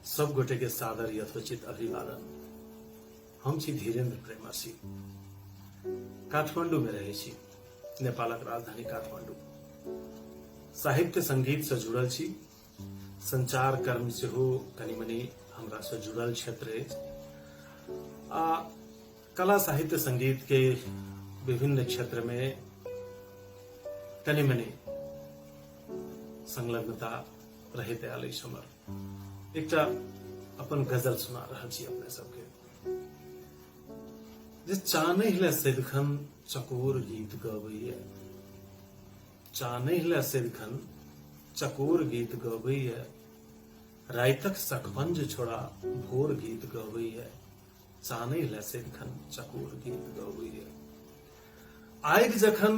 सब गोटे के सादर यथोचित अभिवादन। हम छी धीरेन्द्र प्रेमसी, काठमांडू में रहे छी, नेपालक राजधानी काठमांडू। साहित्य संगीत से जुड़ल छी, संचार कर्म से हो कनी मनी हमरा से जुड़ल क्षेत्र अछि। कला साहित्य संगीत के विभिन्न क्षेत्र में कनी मनी संलग्नता रहते आल हमर। एक अपन गजल सुना रहा छी अपने सबके। जे चानहि सदिखन चकोर गीत गबैया, चानहि सदिखन चकोर गीत गबैया, रातक सकभंज छोड़ा भोर गीत गबैया, चानहि सदिखन चकोर गीत गबैया। आगि जखन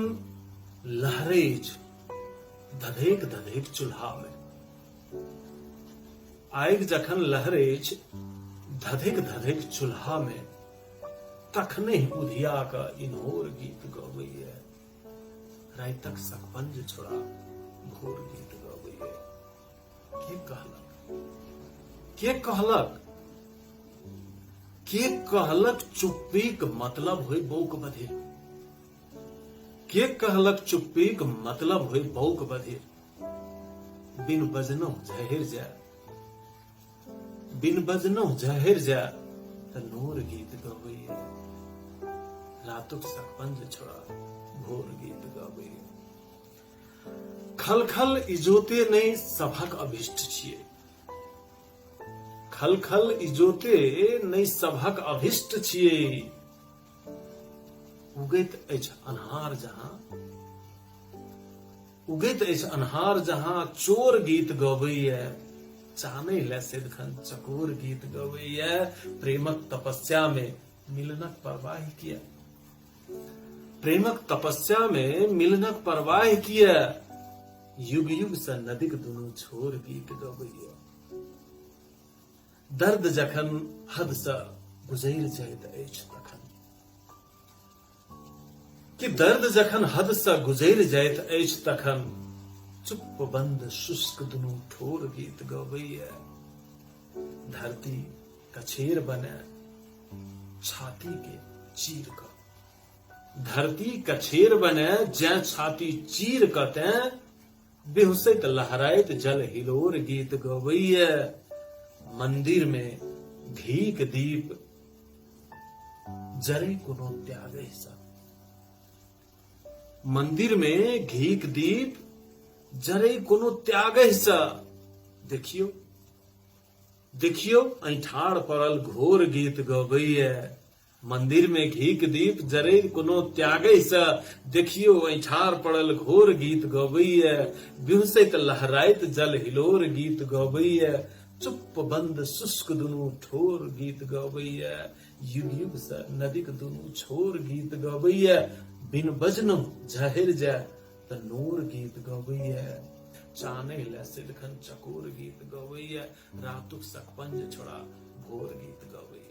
लहरैछ धधैक धधैक चूल्हा में, आगि जखन लहरैछ धधैक धधैक चूल्हा में, तखने उधिया का इन्होर गीत गबैया, रातक सकभंज छोड़ा भोर गीत गबैया। के कहलक, के कहलक, के कहलक चुप्पीक मतलब होय बौक बधिर, के कहलक चुप्पीक मतलब होय बौक बधिर। बिन बजनौ झहिर जाय, बिन बजनौ झहिर जाय, त नोर गीत गबैया, रातुक सकभंज छोड़ा भोर गीत गबैया। खल खल इजोते नहीं सभक अभिष्ट छियै, खल खल इजोते नहीं सभक अभिष्ट छियै। उगैत अछि अन्हार जहां, उगैत अछि अन्हार जहां, चोर गीत गबैया, चानहि सदिखन चकोर गीत गबैया। प्रेमक तपस्या में मिलनक परवाह किया, प्रेमक तपस्या में मिलनक परवाह किया, युग युग से नदीक दुनू छोर गीत गबैया। दर्द जखन हद से गुजरि जाइत अछि तखन, कि दर्द जखन हद से गुजरि जाइत अछि तखन, चुप बंद शुष्क दुनू ठोर गीत गबैया। धरती कछेर बने छाती के चीर क, धरती कछेर बने जै छाती चीर क तैं, बेहुसैत लहराइत जल हिलोर गीत गबैया। मंदिर में घीक दीप जरे कोनो त्यागहि सा, मंदिर में घीक दीप जरे कोनो त्यागहि सा। देखियो देखियो ऐठाड़ पड़ल घोर गीत गबैया, मंदिर में घीक दीप जरे कोनो त्यागहि सा। देखियो ऐठाड़ पड़ल घोर गीत गबैया, बिहुसैत लहराइत जल हिलोर गीत गबैया। चुप बंद शुष्क दुनू ठोर गीत गबैया, युग युग से नदीक दुनू छोर गीत गबैया। बिन बजनौ झहिर जाय त नोर गीत गबैया, चानहि सदिखन चकोर गीत गबैया, रातुक सकभंज छोड़ा भोर गीत गबैया।